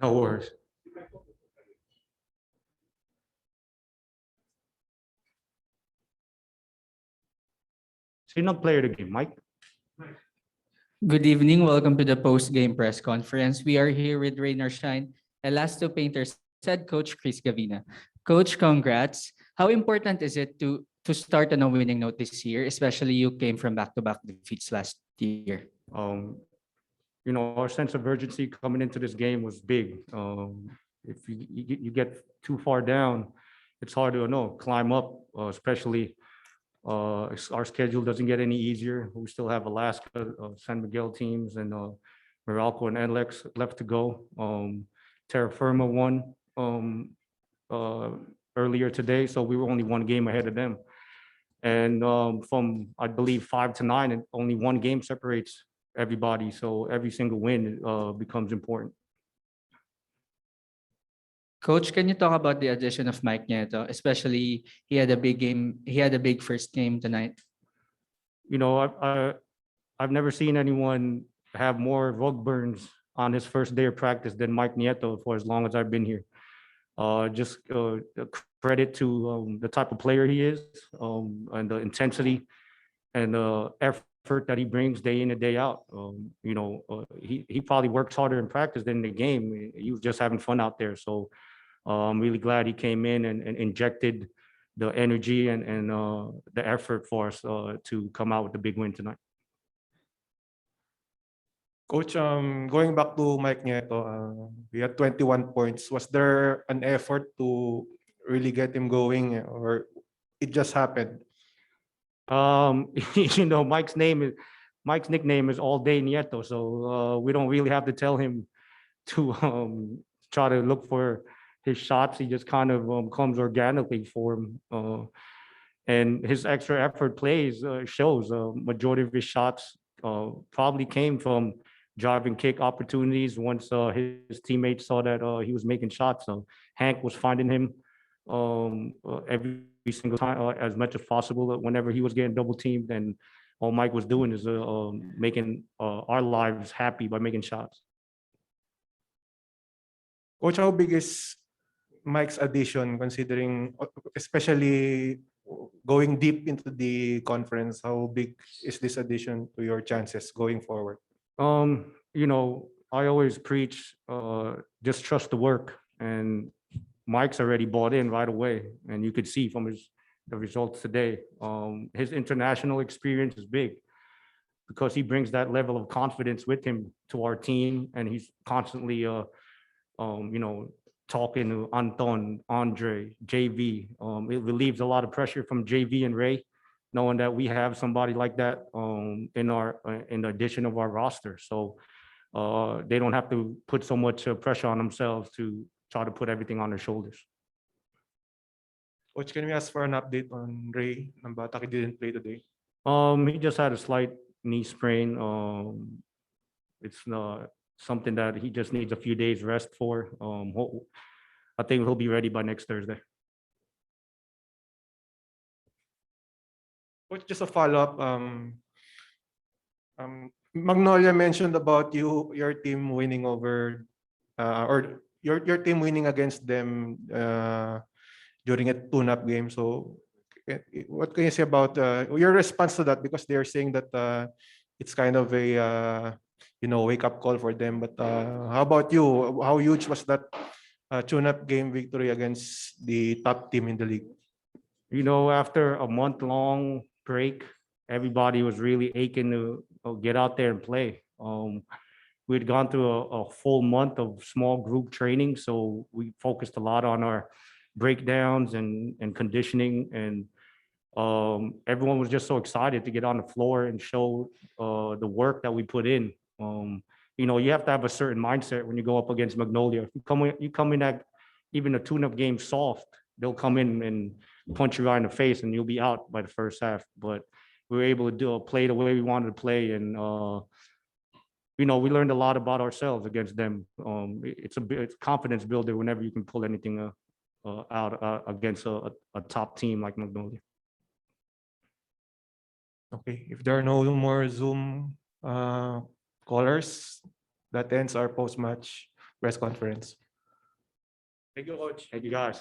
No worries. Sino player of the game, Mike? Good evening. Welcome to the post-game press conference. We are here with Rainer Shine, Elasto Painters head coach Chris Gavina. Coach, congrats. How important is it to start on a winning note this year, especially you came from back-to-back defeats last year? Um, our sense of urgency coming into this game was big. If you get too far down, it's hard to climb up, especially our schedule doesn't get any easier. We still have Alaska, San Miguel teams, and Meralco and NLEX left to go. Terra Firma won uh, earlier today, so we were only one game ahead of them. And from, I believe, 5 to 9, and only one game separates everybody. So every single win becomes important. Coach, can you talk about the addition of Mike Nieto, especially he had a big game, he had a big first game tonight? I've never seen anyone have more rug burns on his first day of practice than Mike Nieto for as long as I've been here. Just credit to the type of player he is, and the intensity and the effort that he brings day in and day out. He probably works harder in practice than in the game. He was just having fun out there. So I'm really glad he came in and injected the energy and the effort for us to come out with the big win tonight. Coach, going back to Mike Nieto, he had 21 points. Was there an effort to really get him going, or it just happened? Mike's nickname is All Day Nieto, so we don't really have to tell him to try to look for his shots. He just kind of comes organically for him, and his extra effort plays shows. Majority of his shots probably came from drive and kick opportunities once his teammates saw that he was making shots. So Hank was finding him every single time as much as possible whenever he was getting double teamed, and all Mike was doing is making our lives happy by making shots. Coach, how big is Mike's addition, considering, especially going deep into the conference? How big is this addition to your chances going forward? I always preach just trust the work, and Mike's already bought in right away, and you could see from the results today. His international experience is big because he brings that level of confidence with him to our team, and he's constantly, talking to Anton, Andre, JV. It relieves a lot of pressure from JV and Ray, knowing that we have somebody like that in addition of our roster. So they don't have to put so much pressure on themselves to try to put everything on their shoulders. Coach, can we ask for an update on Ray Nambata? He didn't play today. He just had a slight knee sprain. It's something that he just needs a few days rest for. I think he'll be ready by next Thursday. Coach, just a follow-up. Magnolia mentioned about your team winning over, or your team winning against them during a tune-up game. So, what can you say about your response to that? Because they're saying that it's kind of a wake-up call for them. But how about you? How huge was that tune-up game victory against the top team in the league? After a month-long break, everybody was really aching to get out there and play. We'd gone through a full month of small group training, so we focused a lot on our breakdowns and conditioning, and everyone was just so excited to get on the floor and show the work that we put in. You have to have a certain mindset when you go up against Magnolia. If you come in at even a tune-up game soft, they'll come in and punch you right in the face, and you'll be out by the first half. But we were able to play the way we wanted to play, and we learned a lot about ourselves against them. It's a confidence builder whenever you can pull anything out against a top team like Magnolia. Okay, if there are no more Zoom callers, that ends our post-match press conference. Thank you, coach. Thank you, guys.